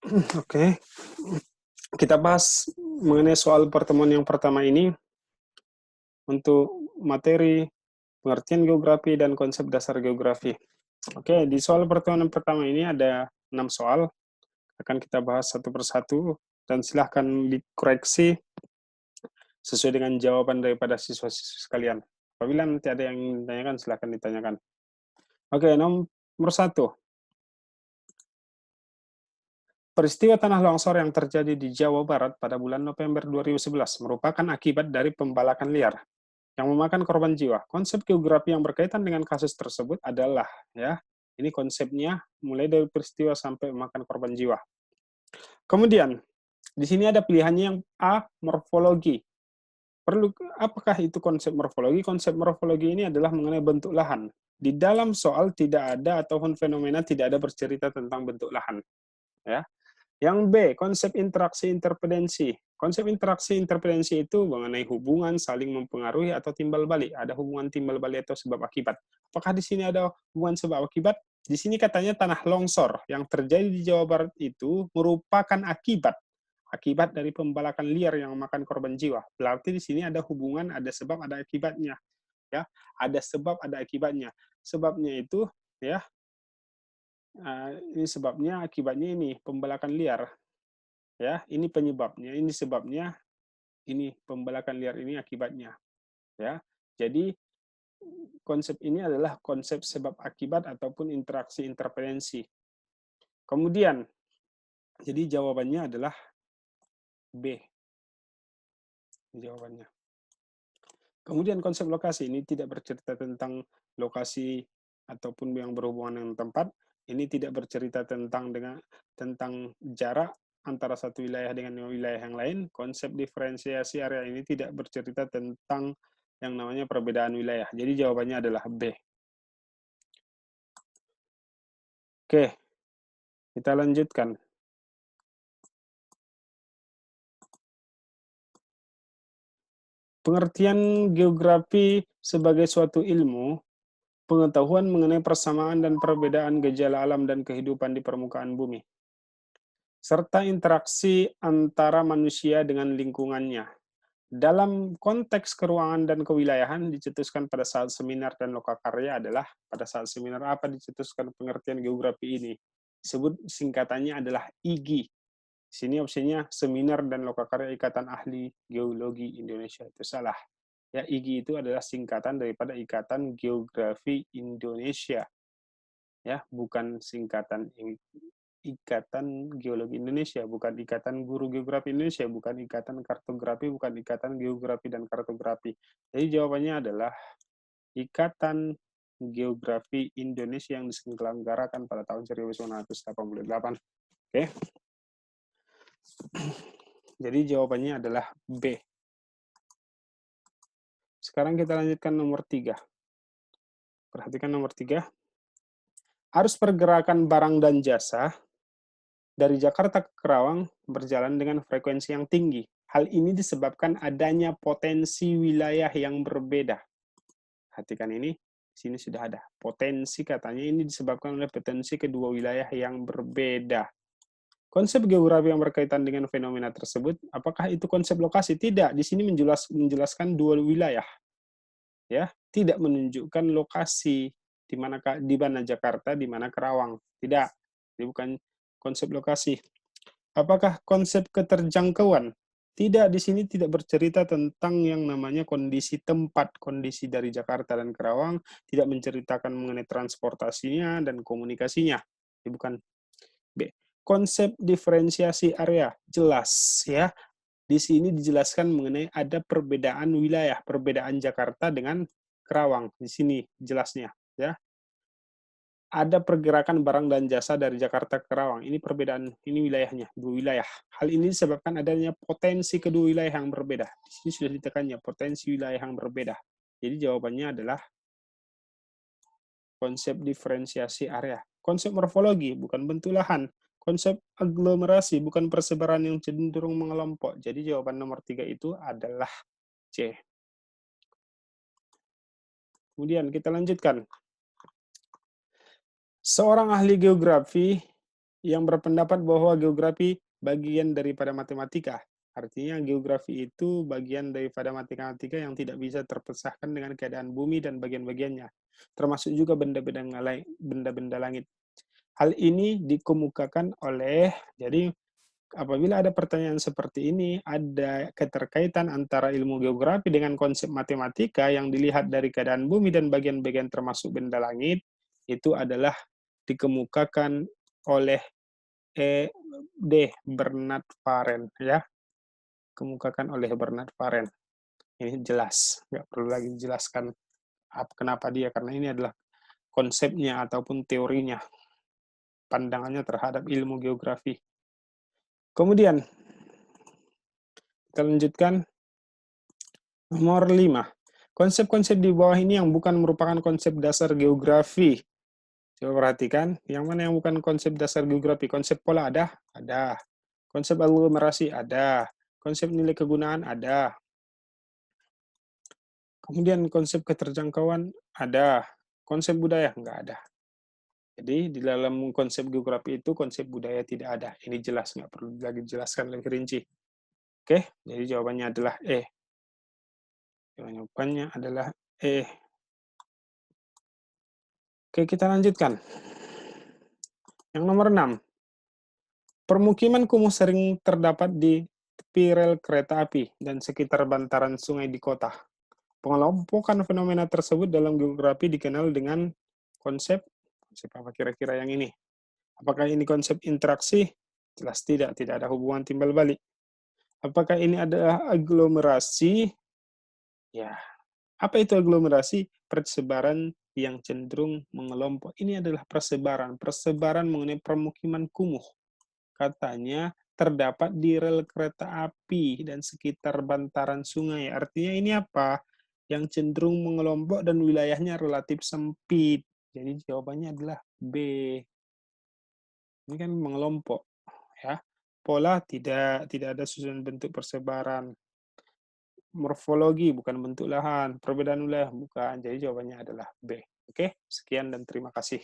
Oke, kita bahas mengenai soal pertemuan yang pertama ini untuk materi pengertian geografi dan konsep dasar geografi. Oke, di soal pertemuan yang pertama ini ada 6 soal, akan kita bahas satu persatu, dan silahkan dikoreksi sesuai dengan jawaban daripada siswa-siswa sekalian. Apabila nanti ada yang ingin ditanyakan, silahkan ditanyakan. Oke, nomor 1. Peristiwa tanah longsor yang terjadi di Jawa Barat pada bulan November 2011 merupakan akibat dari pembalakan liar yang memakan korban jiwa. Konsep geografi yang berkaitan dengan kasus tersebut adalah, ya, ini konsepnya mulai dari peristiwa sampai memakan korban jiwa. Kemudian, di sini ada pilihannya yang A, morfologi. Apakah itu konsep morfologi? Konsep morfologi ini adalah mengenai bentuk lahan. Di dalam soal tidak ada ataupun fenomena tidak ada bercerita tentang bentuk lahan, ya. Yang B, konsep interaksi interpedensi. Konsep interaksi interpedensi itu mengenai hubungan saling mempengaruhi atau timbal balik. Ada hubungan timbal balik atau sebab akibat. Apakah di sini ada hubungan sebab akibat? Di sini katanya tanah longsor yang terjadi di Jawa Barat itu merupakan akibat dari pembalakan liar yang memakan korban jiwa. Berarti di sini ada hubungan, ada sebab, ada akibatnya. Ya, ada sebab, ada akibatnya. Sebabnya itu, ya, ini sebabnya, akibatnya ini pembalakan liar. Ya, ini penyebabnya, ini sebabnya, ini pembalakan liar ini akibatnya, ya. Jadi konsep ini adalah konsep sebab akibat ataupun interaksi interferensi. Kemudian, jadi jawabannya adalah B. Jawabannya. Kemudian konsep lokasi ini tidak bercerita tentang lokasi ataupun yang berhubungan dengan tempat. Ini tidak bercerita tentang jarak antara satu wilayah dengan wilayah yang lain. Konsep diferensiasi area ini tidak bercerita tentang yang namanya perbedaan wilayah. Jadi jawabannya adalah B. Oke, kita lanjutkan. Pengertian geografi sebagai suatu ilmu, pengetahuan mengenai persamaan dan perbedaan gejala alam dan kehidupan di permukaan bumi, serta interaksi antara manusia dengan lingkungannya. Dalam konteks keruangan dan kewilayahan dicetuskan pada saat seminar dan lokakarya adalah pada saat seminar apa dicetuskan pengertian geografi ini. Disebut singkatannya adalah IGI. Sini opsinya seminar dan lokakarya Ikatan Ahli Geologi Indonesia. Itu salah. Ya, IGI itu adalah singkatan daripada Ikatan Geografi Indonesia. Ya, bukan singkatan Ikatan Geologi Indonesia, bukan Ikatan Guru Geografi Indonesia, bukan Ikatan Kartografi, bukan Ikatan Geografi dan Kartografi. Jadi jawabannya adalah Ikatan Geografi Indonesia yang diselenggarakan pada tahun 1988. Oke. Jadi jawabannya adalah B. Sekarang kita lanjutkan nomor 3. Perhatikan nomor 3. Arus pergerakan barang dan jasa dari Jakarta ke Kerawang berjalan dengan frekuensi yang tinggi. Hal ini disebabkan adanya potensi wilayah yang berbeda. Perhatikan ini, sini sudah ada. Potensi katanya ini disebabkan oleh potensi kedua wilayah yang berbeda. Konsep geografi yang berkaitan dengan fenomena tersebut, apakah itu konsep lokasi? Tidak, di sini menjelaskan dua wilayah. Ya, tidak menunjukkan lokasi di mana Jakarta, di mana Kerawang. Tidak, ini bukan konsep lokasi. Apakah konsep keterjangkauan? Tidak, di sini tidak bercerita tentang yang namanya kondisi tempat, kondisi dari Jakarta dan Kerawang, tidak menceritakan mengenai transportasinya dan komunikasinya. Ini bukan. B. Konsep diferensiasi area, jelas ya. Di sini dijelaskan mengenai ada perbedaan wilayah, perbedaan Jakarta dengan Kerawang. Di sini jelasnya, ya. Ada pergerakan barang dan jasa dari Jakarta ke Kerawang. Ini perbedaan, ini wilayahnya, dua wilayah. Hal ini disebabkan adanya potensi kedua wilayah yang berbeda. Di sini sudah ditekannya, potensi wilayah yang berbeda. Jadi jawabannya adalah konsep diferensiasi area. Konsep morfologi, bukan bentuk lahan. Konsep aglomerasi, bukan persebaran yang cenderung mengelompok. Jadi jawaban nomor 3 itu adalah C. Kemudian kita lanjutkan. Seorang ahli geografi yang berpendapat bahwa geografi bagian daripada matematika. Artinya geografi itu bagian daripada matematika yang tidak bisa terpisahkan dengan keadaan bumi dan bagian-bagiannya, termasuk juga benda-benda langit. Hal ini dikemukakan oleh, jadi apabila ada pertanyaan seperti ini, ada keterkaitan antara ilmu geografi dengan konsep matematika yang dilihat dari keadaan bumi dan bagian-bagian termasuk benda langit, itu adalah dikemukakan oleh D. Bernard Farren, ya. Kemukakan oleh Bernard Farren. Ini jelas, nggak perlu lagi dijelaskan kenapa dia, karena ini adalah konsepnya ataupun teorinya, pandangannya terhadap ilmu geografi. Kemudian, kita lanjutkan. Nomor 5. Konsep-konsep di bawah ini yang bukan merupakan konsep dasar geografi. Coba perhatikan, yang mana yang bukan konsep dasar geografi? Konsep pola ada? Ada. Konsep aglomerasi? Ada. Konsep nilai kegunaan? Ada. Kemudian konsep keterjangkauan? Ada. Konsep budaya? Nggak ada. Jadi di dalam konsep geografi itu konsep budaya tidak ada. Ini jelas, nggak perlu lagi dijelaskan lebih rinci. Oke, jadi jawabannya adalah E. Jawabannya adalah E. Oke, kita lanjutkan. Yang nomor 6. Permukiman kumuh sering terdapat di tepi rel kereta api dan sekitar bantaran sungai di kota. Pengelompokan fenomena tersebut dalam geografi dikenal dengan konsep apa kira-kira yang ini? Apakah ini konsep interaksi? Jelas tidak, tidak ada hubungan timbal balik. Apakah ini adalah aglomerasi? Ya, apa itu aglomerasi? Persebaran yang cenderung mengelompok. Ini adalah persebaran mengenai permukiman kumuh. Katanya terdapat di rel kereta api dan sekitar bantaran sungai. Artinya ini apa? Yang cenderung mengelompok dan wilayahnya relatif sempit. Jadi jawabannya adalah B. Ini kan mengelompok, ya. Pola tidak ada susunan bentuk persebaran. Morfologi bukan bentuk lahan, perbedaan wilayah bukan. Jadi jawabannya adalah B. Oke, sekian dan terima kasih.